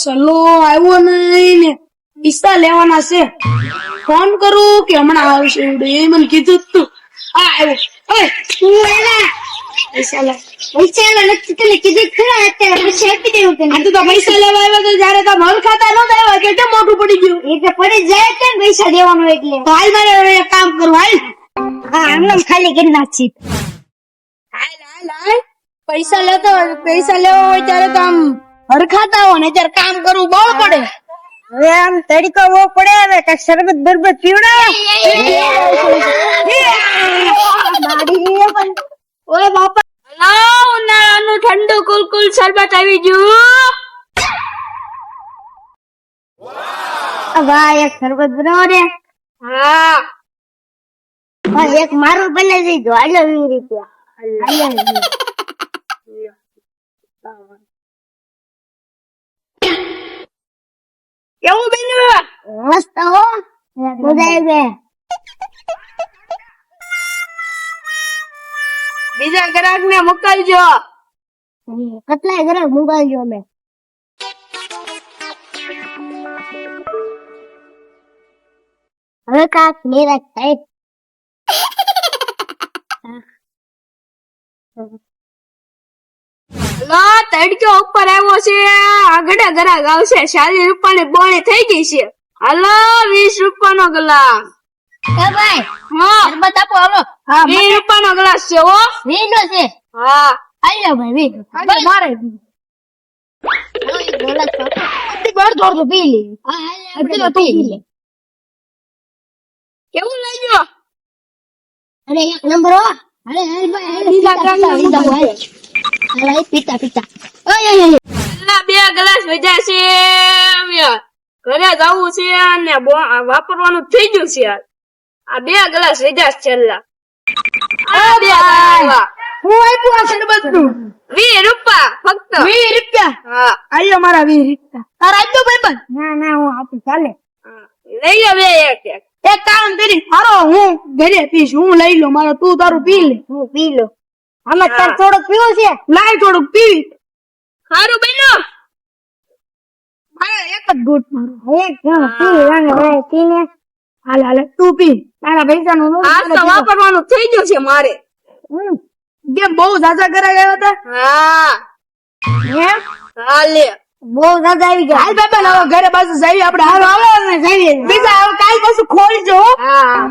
સલો આવ્યો નહીં ને પૈસા લેવાના છે. ફોન કરું કે હમણાં આવશે એ મને કીધું તું. આ આવ્યો. ઓય તું એલા પૈસા લે નથી તને કીધું ખરા અત્યારે પછી આપી દેવું તને. આ તો પૈસા લેવા આવ્યો તો જયારે તો મલ ખાતા નહોતા આવ્યા એટલે મોટું પડી ગયું. એટલે પડી જાય કેમ પૈસા દેવાનું એટલે તો હાલ મારે હવે એક કામ કરું હાલ. હા એમને ખાલી કરી નાખી. હાલ હાલ હાલ પૈસા લેવા હોય ત્યારે તો આમ હરખાતા હો ને ત્યારે કામ કરવું બળ પડે. હવે આમ તડકો બહુ પડે હવે કઈ શરબત બરબત પીવડાવો. ઓય બાપા ઉનાળાનું ઠંડુ કુલકુલ શરબત આવી ગયું. વાહ એક શરબત બનાવો રે. હા એક મારું બને દીધો. હાલો 20 રૂપિયા. કેવું બન્યું? મસ્ત હો. મજા આવી ગઈ. બીજા ગ્રાહક ને મોકલજો. કેટલાય ગ્રાહક મોકલજો અમે. હવે કાક નિરાશ થાય. તડકો ઉપર આવ્યો છે. આગળ ગ્રાહક આવશે. 40 રૂપિયાની બોણી થઈ ગઈ છે. હાલો 20 રૂપિયાનો ગ્લાસ. એ ભાઈ હા શરબત આપો હાલો. હા 20 રૂપિયાનો ગ્લાસ છે હો. 20 નો છે. હા આલ્યો ભાઈ 20. મારે ગ્લાસ તો પી લે. હા આલ્યો પી લે. કેવું લાગ્યો? અરે એક નંબર હો. અરે હાલ ભાઈ બીજા ગ્લાસ હાલ પીતા પીતા. ઓય બે ગ્લાસ વજા છે. ઘરે જવું છે ને વાપરવાનું થઈ ગયું છે. આ 2 ગ્લાસ વજા છેલ્લા. આ 2 ગ્લાસ હું આપ્યું આ શરબત નું 20 રૂપિયા ફક્ત 20 રૂપિયા. હા આલ્યો મારા 20 રૂપિયા. તાર આપ્યો ભાઈબંધ? ના ના હું આપું ચાલે. લઈ લો બે એક કામ કરી હારો હું ઘરે પીશ. હું લઈ લો મારો તું તારું પી લે. હું પી લો. આમાં તાર થોડુંક પીવું છે. લાય થોડુંક પીવી. હારું બન્યો. મારે એક જ ઘૂંટ મારો. એક પી રાને ભાઈ પીને. હાલ હાલ તું પી. તારા પૈસાનું આ તો વાપરવાનું થઈ ગયું છે મારે. કેમ બહુ ઝાઝા કરાઈ ગયા હતા? હા હે હાલે બહુ ઝાઝા આવી ગયા. હાલ બાબા હવે ઘરે પાછું જઈએ આપણે. હાલો આવે ને જઈએ બીજા હવે કાલ પાછું ખોલજો. હા